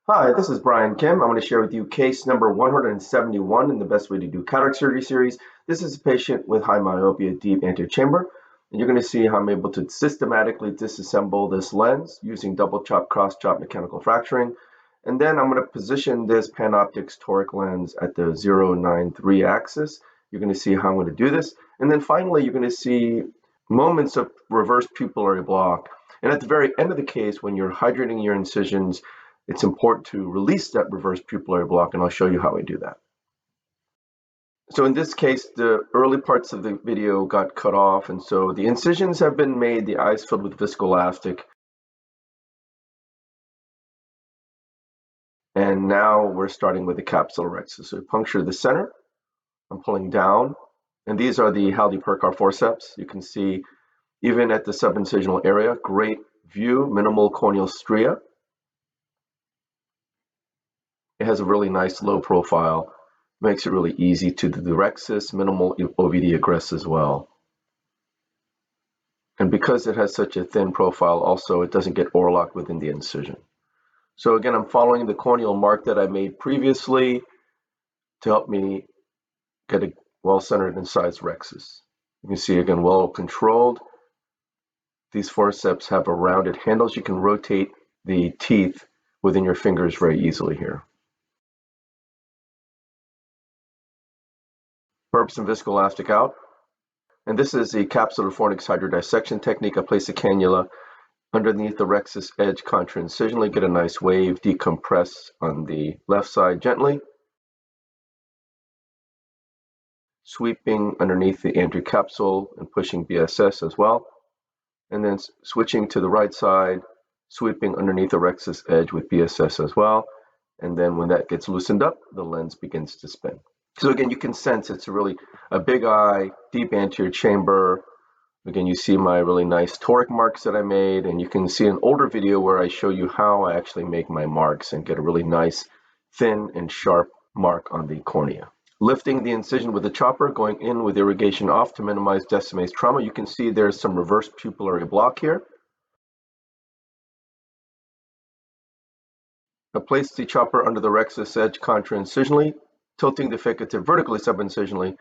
Hi, this is Brian Kim. I'm going to share with you case number 171 in the Best Way to Do Cataract Surgery series. This is a patient with high myopia, deep anterior chamber. And you're going to see how I'm able to systematically disassemble this lens using double chop, cross chop mechanical fracturing. And then I'm going to position this Panoptix toric lens at the 093 axis. You're going to see how I'm going to do this. And then finally, you're going to see moments of reverse pupillary block. And at the very end of the case, when you're hydrating your incisions, it's important to release that reverse pupillary block, and I'll show you how I do that. So in this case, the early parts of the video got cut off, and so the incisions have been made, the eye's filled with viscoelastic. And now we're starting with the capsular rexis. So we puncture the center, I'm pulling down, and these are the Haldane-Perkar forceps. You can see even at the subincisional area, great view, minimal corneal stria. It has a really nice low profile, makes it really easy to do the rexis, minimal OVD egress as well. And because it has such a thin profile, also it doesn't get overlocked within the incision. So again, I'm following the corneal mark that I made previously to help me get a well-centered incised rexis. You can see again, well controlled. These forceps have a rounded handles. You can rotate the teeth within your fingers very easily here. Burp some viscoelastic out. And this is the capsular fornix hydrodissection technique. I place a cannula underneath the rexis edge contra-incisionally, get a nice wave, decompress on the left side gently. Sweeping underneath the anterior capsule and pushing BSS as well. And then switching to the right side, sweeping underneath the rexis edge with BSS as well. And then when that gets loosened up, the lens begins to spin. So again, you can sense it's really a big eye, deep anterior chamber. Again, you see my really nice toric marks that I made, and you can see an older video where I show you how I actually make my marks and get a really nice, thin and sharp mark on the cornea. Lifting the incision with the chopper, going in with irrigation off to minimize decimase trauma. You can see there's some reverse pupillary block here. I place the chopper under the rexis edge contra-incisionally, tilting the phacotyp vertically subincisionally,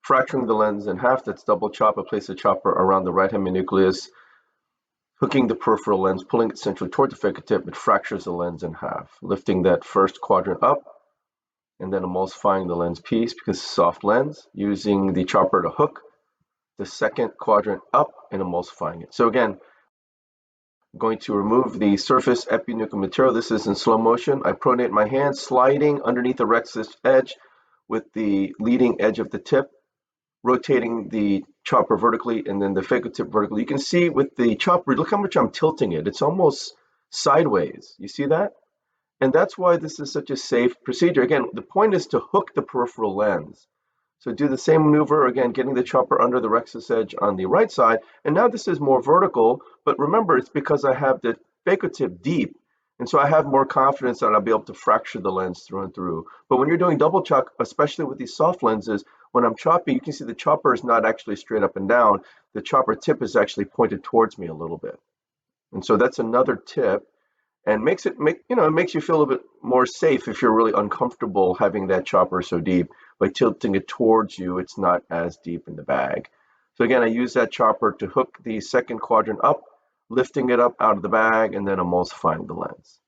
fracturing the lens in half. That's double chop. I place the chopper around the right heminucleus, hooking the peripheral lens, pulling it centrally toward the phacotyp. It fractures the lens in half, lifting that first quadrant up, and then emulsifying the lens piece because it's a soft lens, using the chopper to hook the second quadrant up and emulsifying it. So again, I'm going to remove the surface epinuclear material. This is in slow motion. I pronate my hand, sliding underneath the rexis edge with the leading edge of the tip, rotating the chopper vertically and then the phacotyp vertically. You can see with the chopper, look how much I'm tilting it. It's almost sideways. You see that? And that's why this is such a safe procedure. Again, the point is to hook the peripheral lens. So do the same maneuver, again, getting the chopper under the rexis edge on the right side. And now this is more vertical, but remember, it's because I have the phacotyp deep. And so I have more confidence that I'll be able to fracture the lens through and through. But when you're doing double chop, especially with these soft lenses, when I'm chopping, you can see the chopper is not actually straight up and down. The chopper tip is actually pointed towards me a little bit. And so that's another tip. And it makes you feel a bit more safe if you're really uncomfortable having that chopper so deep. By tilting it towards you, it's not as deep in the bag. So again, I use that chopper to hook the second quadrant up, lifting it up out of the bag, and then emulsifying the lens.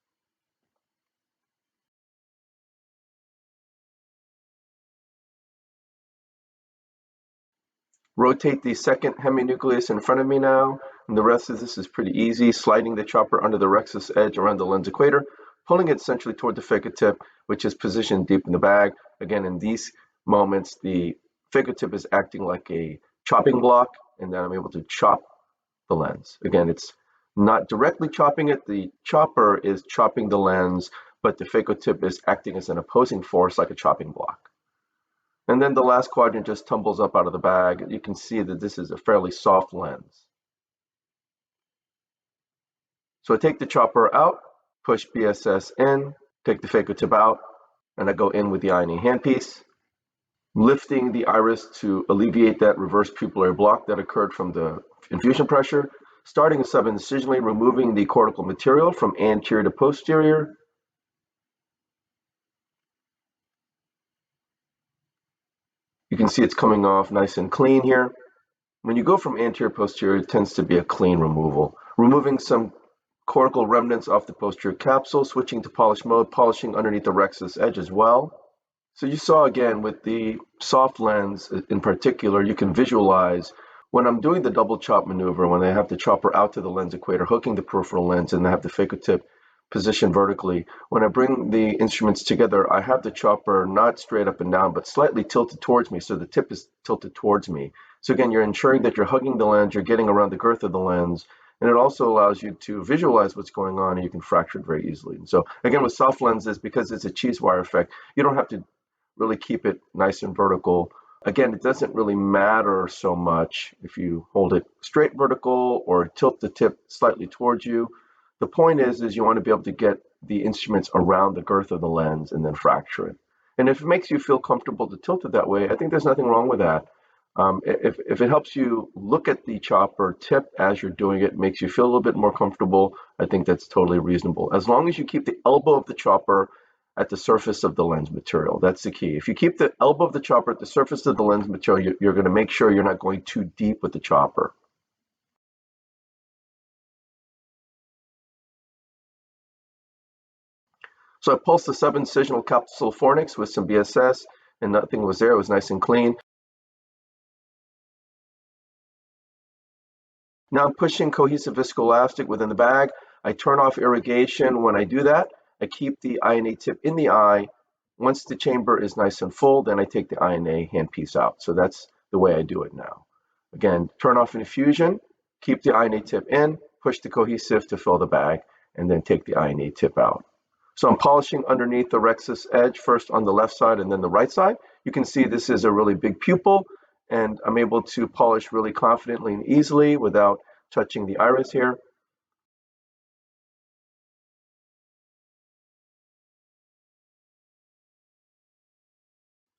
Rotate the second heminucleus in front of me now, and the rest of this is pretty easy, sliding the chopper under the rexis edge around the lens equator, pulling it centrally toward the phacotyp, which is positioned deep in the bag. Again, in these moments, the phacotyp is acting like a chopping block, and then I'm able to chop the lens. Again, it's not directly chopping it, the chopper is chopping the lens, but the phacotyp is acting as an opposing force like a chopping block. And then the last quadrant just tumbles up out of the bag. You can see that this is a fairly soft lens. So I take the chopper out, push BSS in, take the phacotyp out, and I go in with the ironing handpiece, lifting the iris to alleviate that reverse pupillary block that occurred from the infusion pressure, starting subincisionally, removing the cortical material from anterior to posterior, You can see it's coming off nice and clean here. When you go from anterior posterior, it tends to be a clean removal. Removing some cortical remnants off the posterior capsule, switching to polish mode, polishing underneath the rexis edge as well. So you saw again with the soft lens in particular, you can visualize when I'm doing the double chop maneuver, when I have the chopper out to the lens equator, hooking the peripheral lens, and I have the phaco tip positioned vertically. When I bring the instruments together, I have the chopper not straight up and down, but slightly tilted towards me, so the tip is tilted towards me. So again, you're ensuring that you're hugging the lens, you're getting around the girth of the lens, and it also allows you to visualize what's going on, and you can fracture it very easily. And so again, with soft lenses, because it's a cheese wire effect, you don't have to really keep it nice and vertical. Again, it doesn't really matter so much if you hold it straight vertical or tilt the tip slightly towards you. The point is you want to be able to get the instruments around the girth of the lens and then fracture it. And if it makes you feel comfortable to tilt it that way, I think there's nothing wrong with that. If it helps you look at the chopper tip as you're doing it, makes you feel a little bit more comfortable, I think that's totally reasonable. As long as you keep the elbow of the chopper at the surface of the lens material. That's the key. If you keep the elbow of the chopper at the surface of the lens material, you're going to make sure you're not going too deep with the chopper. So I pulsed the sub-incisional capsule fornix with some BSS, and nothing was there. It was nice and clean. Now I'm pushing cohesive viscoelastic within the bag. I turn off irrigation when I do that. I keep the INA tip in the eye. Once the chamber is nice and full, then I take the INA handpiece out. So that's the way I do it now. Again, turn off infusion, keep the INA tip in, push the cohesive to fill the bag, and then take the INA tip out. So I'm polishing underneath the rexis edge, first on the left side and then the right side. You can see this is a really big pupil, and I'm able to polish really confidently and easily without touching the iris here.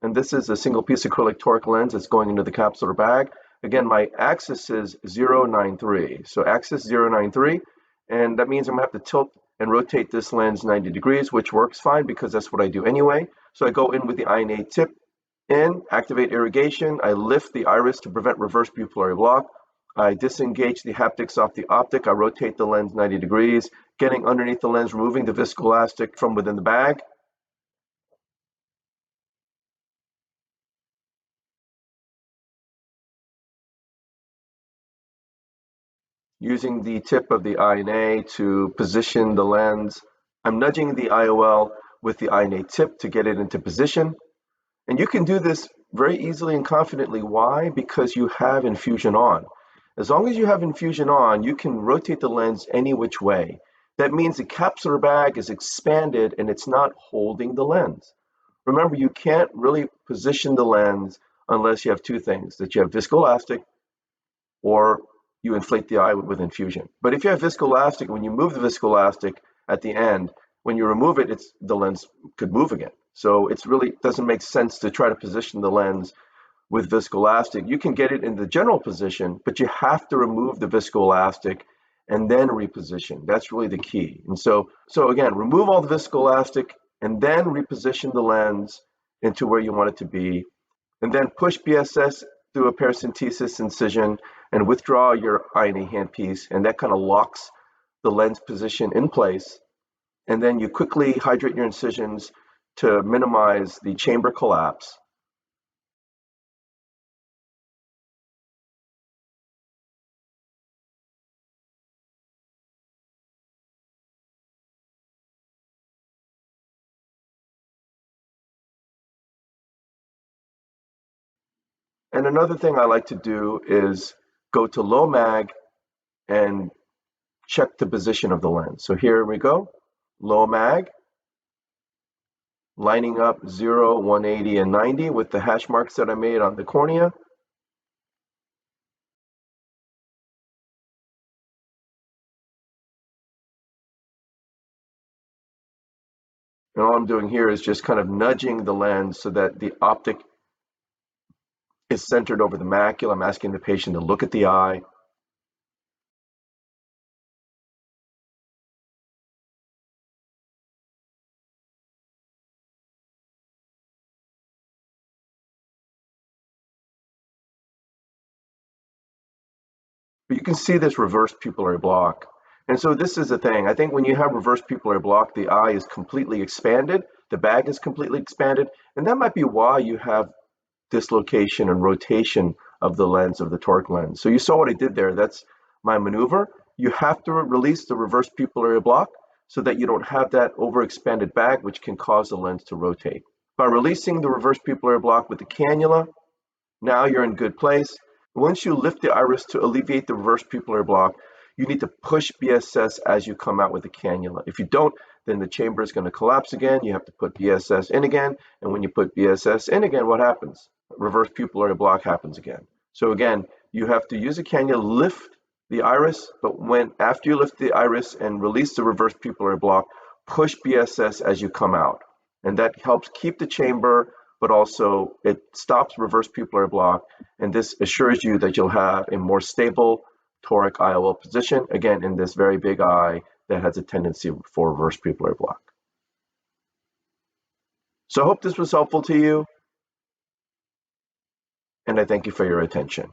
And this is a single piece acrylic toric lens that's going into the capsular bag. Again, my axis is 093. So axis 093, and that means I'm gonna have to tilt and rotate this lens 90 degrees, which works fine because that's what I do anyway. So I go in with the INA tip in, activate irrigation. I lift the iris to prevent reverse pupillary block. I disengage the haptics off the optic. I rotate the lens 90 degrees, getting underneath the lens, removing the viscoelastic from within the bag. Using the tip of the INA to position the lens. I'm nudging the IOL with the INA tip to get it into position. And you can do this very easily and confidently. Why? Because you have infusion on. As long as you have infusion on, you can rotate the lens any which way. That means the capsular bag is expanded and it's not holding the lens. Remember, you can't really position the lens unless you have two things, that you have viscoelastic or you inflate the eye with infusion. But if you have viscoelastic, when you move the viscoelastic at the end, when you remove it, the lens could move again. So it really doesn't make sense to try to position the lens with viscoelastic. You can get it in the general position, but you have to remove the viscoelastic and then reposition. That's really the key. And so again, remove all the viscoelastic and then reposition the lens into where you want it to be, and then push BSS through a paracentesis incision and withdraw your INA handpiece, and that kind of locks the lens position in place. And then you quickly hydrate your incisions to minimize the chamber collapse. And another thing I like to do is go to low mag and check the position of the lens. So here we go, low mag, lining up 0, 180, and 90 with the hash marks that I made on the cornea. And all I'm doing here is just kind of nudging the lens so that the optic is centered over the macula. I'm asking the patient to look at the eye. But you can see this reverse pupillary block. And so this is the thing. I think when you have reverse pupillary block, the eye is completely expanded, the bag is completely expanded, and that might be why you have dislocation and rotation of the lens of the toric lens. So you saw what I did there. That's my maneuver. You have to release the reverse pupillary block so that you don't have that overexpanded bag, which can cause the lens to rotate. By releasing the reverse pupillary block with the cannula, now you're in good place. Once you lift the iris to alleviate the reverse pupillary block, you need to push BSS as you come out with the cannula. If you don't, then the chamber is going to collapse again. You have to put BSS in again. And when you put BSS in again, what happens? Reverse pupillary block happens again. So again, you have to use a cannula, lift the iris, but after you lift the iris and release the reverse pupillary block, push BSS as you come out. And that helps keep the chamber, but also it stops reverse pupillary block, and this assures you that you'll have a more stable toric IOL position, again, in this very big eye that has a tendency for reverse pupillary block. So I hope this was helpful to you, and I thank you for your attention.